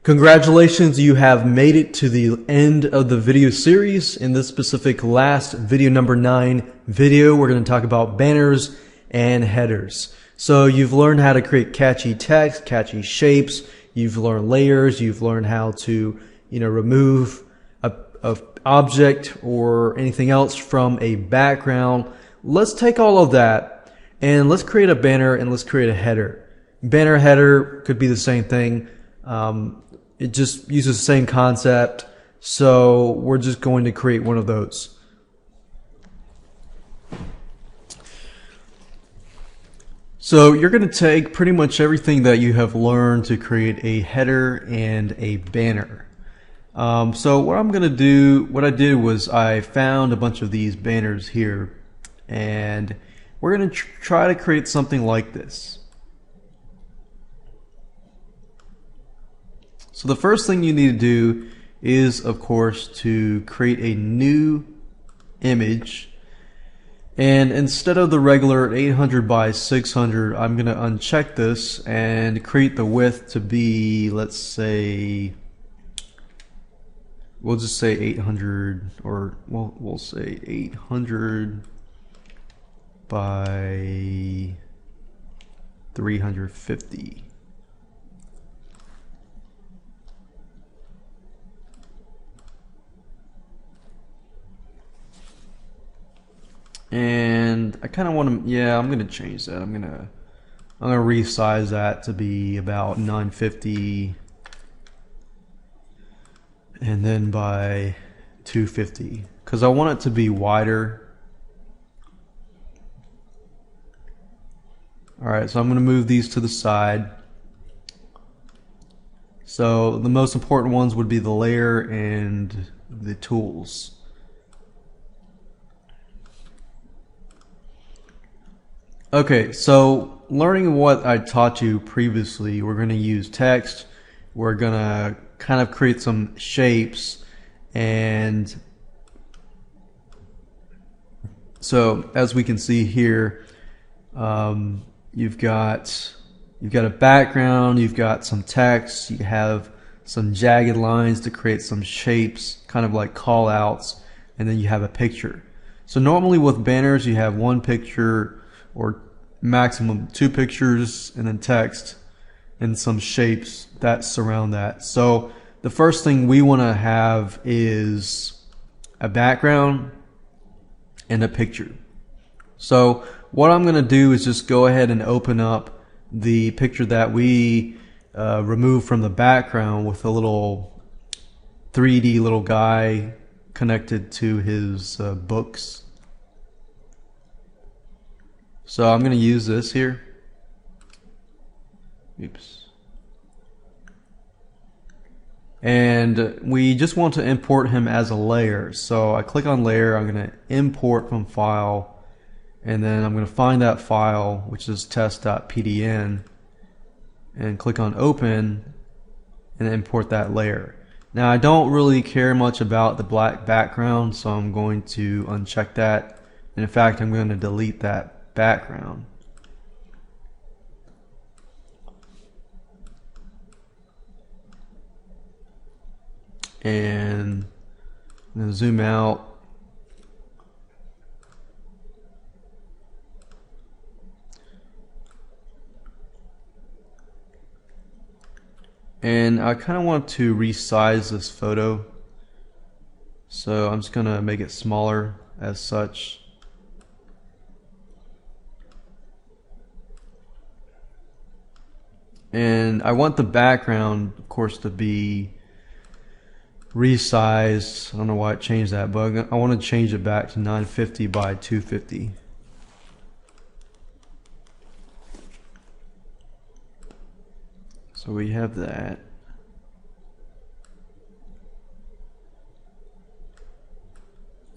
Congratulations, you have made it to the end of the video series. In this specific last video, number 9 video, we're going to talk about banners and headers. So you've learned how to create catchy text, catchy shapes, you've learned layers, you've learned how to, remove a object or anything else from a background. Let's take all of that and let's create a banner and let's create a header. Banner, header could be the same thing. It just uses the same concept, so we're just going to create one of those. So you're going to take pretty much everything that you have learned to create a header and a banner. So what I'm going to do, what I did was I found a bunch of these banners here, and we're going to try to create something like this. So the first thing you need to do is, of course, to create a new image. And instead of the regular 800 by 600, I'm going to uncheck this and create the width to be, let's say, we'll just say 800, or we'll say 800 by 350. And I kind of want to, I'm going to change that. I'm going to resize that to be about 950 and then by 250 because I want it to be wider. Alright, so I'm going to move these to the side. So the most important ones would be the layer and the tools. Okay, so learning what I taught you previously, we're going to use text, we're going to kind of create some shapes, and so as we can see here, you've got a background, you've got some text, you have some jagged lines to create some shapes, kind of like call outs, and then you have a picture. So normally with banners you have one picture or maximum 2 pictures and then text and some shapes that surround that. So the first thing we want to have is a background and a picture. So what I'm going to do is just go ahead and open up the picture that we removed from the background with a little 3D little guy connected to his books. So I'm going to use this here. Oops. And we just want to import him as a layer. So I click on layer, I'm going to import from file, and then I'm going to find that file, which is test.pdn, and click on open and import that layer. Now I don't really care much about the black background, so I'm going to uncheck that. And in fact, I'm going to delete that background. And I'm going to zoom out. And I kind of want to resize this photo. So I'm just going to make it smaller as such. And I want the background, of course, to be resized. I don't know why it changed that, but I want to change it back to 950 by 250. So we have that.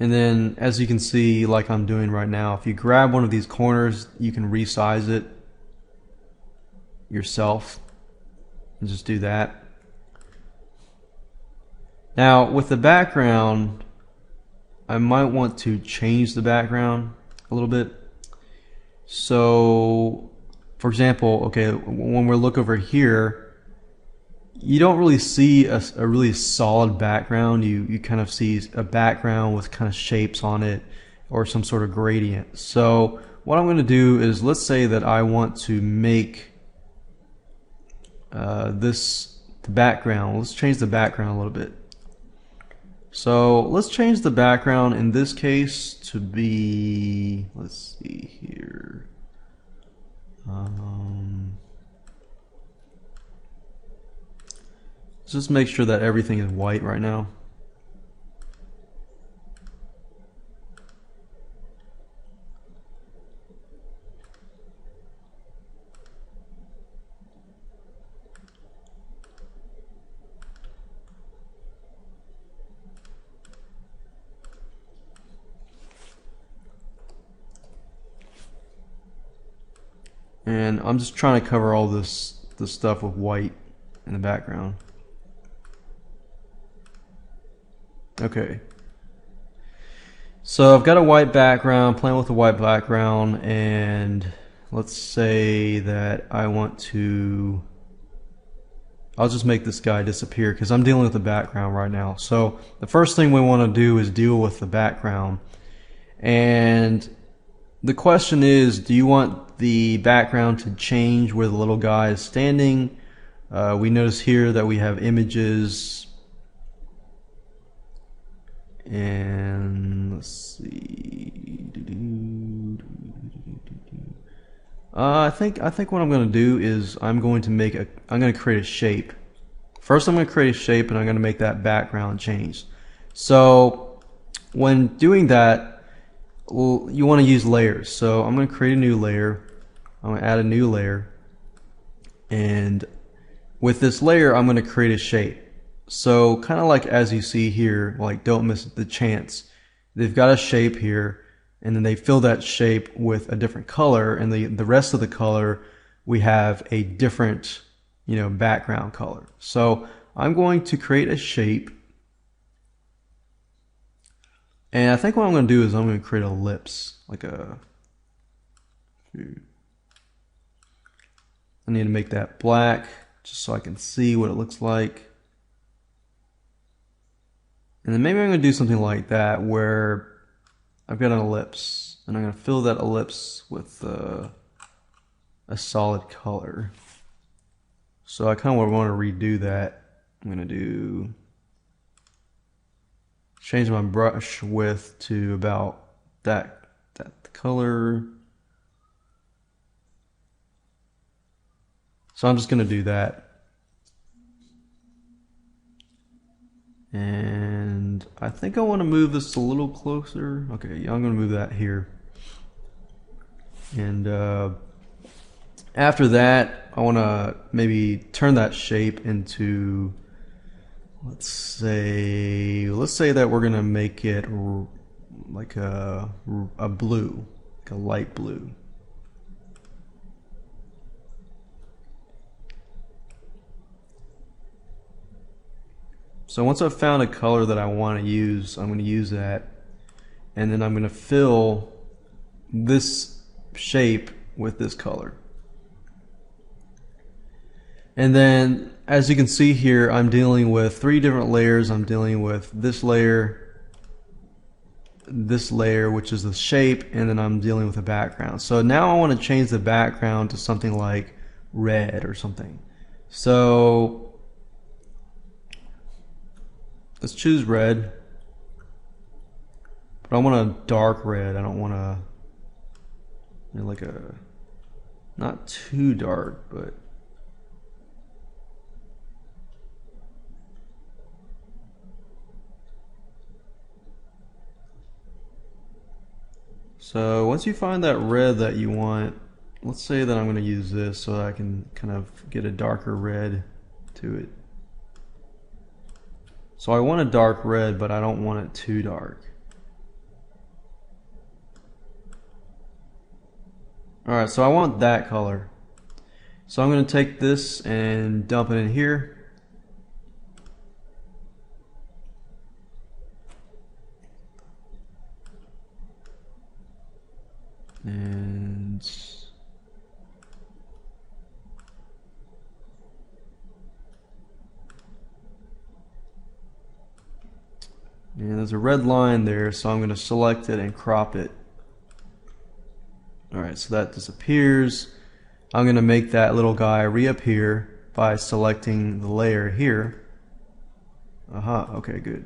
And then, as you can see, like I'm doing right now, if you grab one of these corners, you can resize it yourself and just do that. Now with the background, I might want to change the background a little bit. So for example, okay, when we look over here, you don't really see a really solid background. You kind of see a background with kind of shapes on it or some sort of gradient. So what I'm going to do is, let's say that I want to make the background. Let's change the background a little bit. So let's change the background in this case to be, let's see here. Let's just make sure that everything is white right now. And I'm just trying to cover all this stuff with white in the background. Okay. So I've got a white background, playing with a white background, and let's say that I want to, I'll just make this guy disappear because I'm dealing with the background right now. So the first thing we want to do is deal with the background. And the question is, do you want the background to change where the little guy is standing? We notice here that we have images, and let's see. I think what I'm going to do is I'm going to create a shape. First, I'm going to create a shape, and I'm going to make that background change. So when doing that, well, you want to use layers. So I'm going to create a new layer. I'm going to add a new layer, and with this layer I'm going to create a shape. So kind of like as you see here, like don't miss the chance. They've got a shape here, and then they fill that shape with a different color, and the rest of the color we have a different, background color. So I'm going to create a shape. And I think what I'm going to do is I'm going to create an ellipse, like I need to make that black just so I can see what it looks like. And then maybe I'm going to do something like that where I've got an ellipse, and I'm going to fill that ellipse with a solid color. So I kind of want to redo that. I'm going to change my brush width to about that color. So I'm just going to do that. And I think I want to move this a little closer. Okay, yeah, I'm going to move that here. And after that, I want to maybe turn that shape into, let's say that we're going to make it like a blue, like a light blue. So once I've found a color that I want to use, I'm going to use that, and then I'm going to fill this shape with this color. And then as you can see here, I'm dealing with 3 different layers. I'm dealing with this layer, which is the shape, and then I'm dealing with the background. So now I want to change the background to something like red or something. So let's choose red, but I want a dark red. I don't want a, like a, not too dark, but so once you find that red that you want, let's say that I'm going to use this so that I can kind of get a darker red to it. So I want a dark red, but I don't want it too dark. Alright, so I want that color. So I'm going to take this and dump it in here. And And there's a red line there, so I'm going to select it and crop it. Alright, so that disappears. I'm going to make that little guy reappear by selecting the layer here. Aha, okay, good.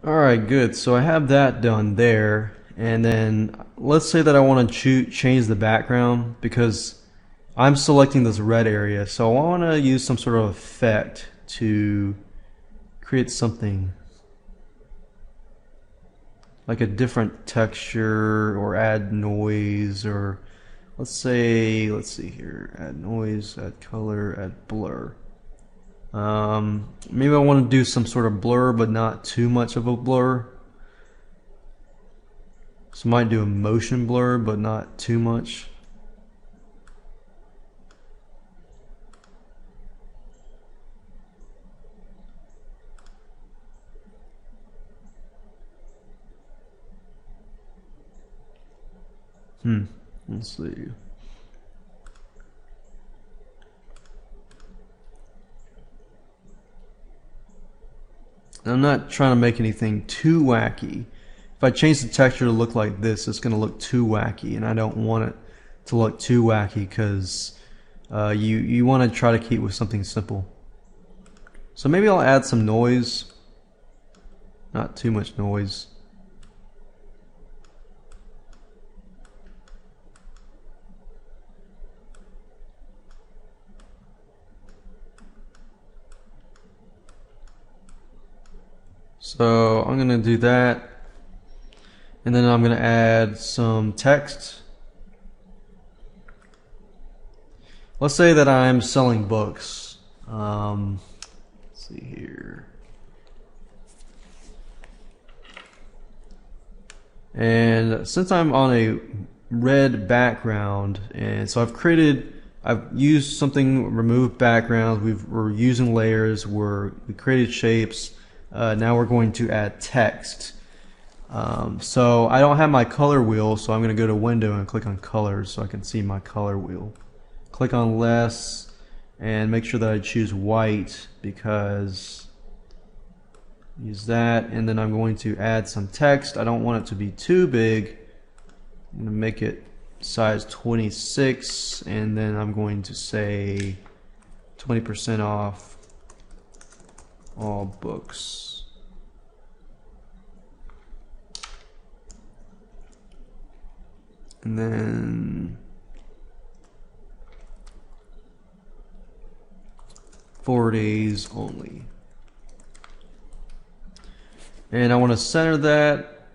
Alright, good. So I have that done there. And then let's say that I want to change the background because I'm selecting this red area. So I want to use some sort of effect to create something like a different texture or add noise, or let's see here, add noise, add color, add blur. Maybe I want to do some sort of blur, but not too much of a blur. So I might do a motion blur, but not too much. Let's see. I'm not trying to make anything too wacky. If I change the texture to look like this, it's going to look too wacky, and I don't want it to look too wacky because you want to try to keep with something simple. So maybe I'll add some noise, not too much noise. So I'm going to do that, and then I'm going to add some text. Let's say that I'm selling books. Let's see here. And since I'm on a red background, and so I've used something, removed backgrounds, we're using layers, we created shapes. Now we're going to add text. So I don't have my color wheel, so I'm going to go to Window and click on Colors so I can see my color wheel. Click on Less and make sure that I choose white because use that, and then I'm going to add some text. I don't want it to be too big. I'm going to make it size 26, and then I'm going to say 20% off all books. And then 4 days only. And I want to center that.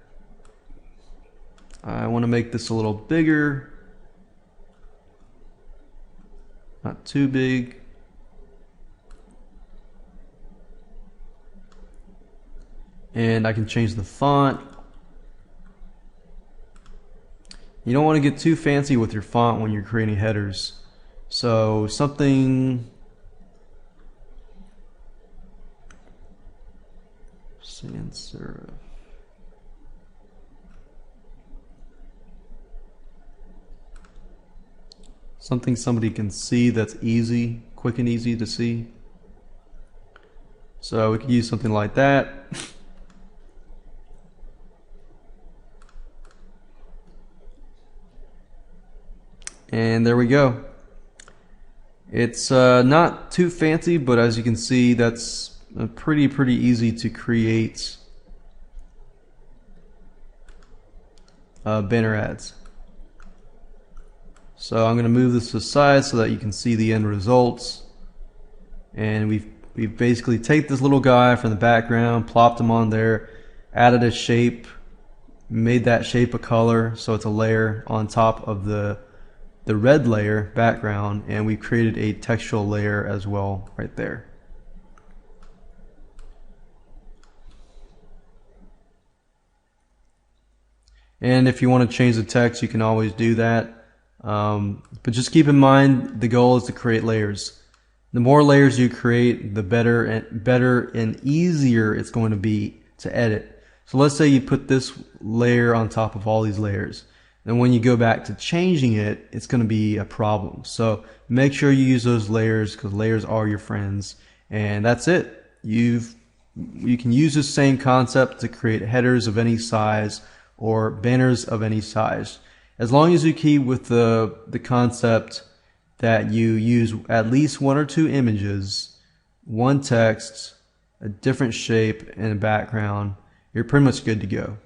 I want to make this a little bigger, not too big. And I can change the font. You don't want to get too fancy with your font when you're creating headers. So something sans serif. Something somebody can see that's easy, quick and easy to see. So we could use something like that. And there we go. It's not too fancy, but as you can see, that's pretty easy to create banner ads. So I'm going to move this to the side so that you can see the end results. And we've basically taken this little guy from the background, plopped him on there, added a shape, made that shape a color, so it's a layer on top of the red layer background, and we created a textual layer as well right there. And if you want to change the text, you can always do that. But just keep in mind the goal is to create layers. The more layers you create, the better and easier it's going to be to edit. So let's say you put this layer on top of all these layers. And when you go back to changing it, it's going to be a problem. So make sure you use those layers, because layers are your friends. And that's it. You can use the same concept to create headers of any size or banners of any size. As long as you keep with the concept that you use at least 1 or 2 images, 1 text, a different shape, and a background, you're pretty much good to go.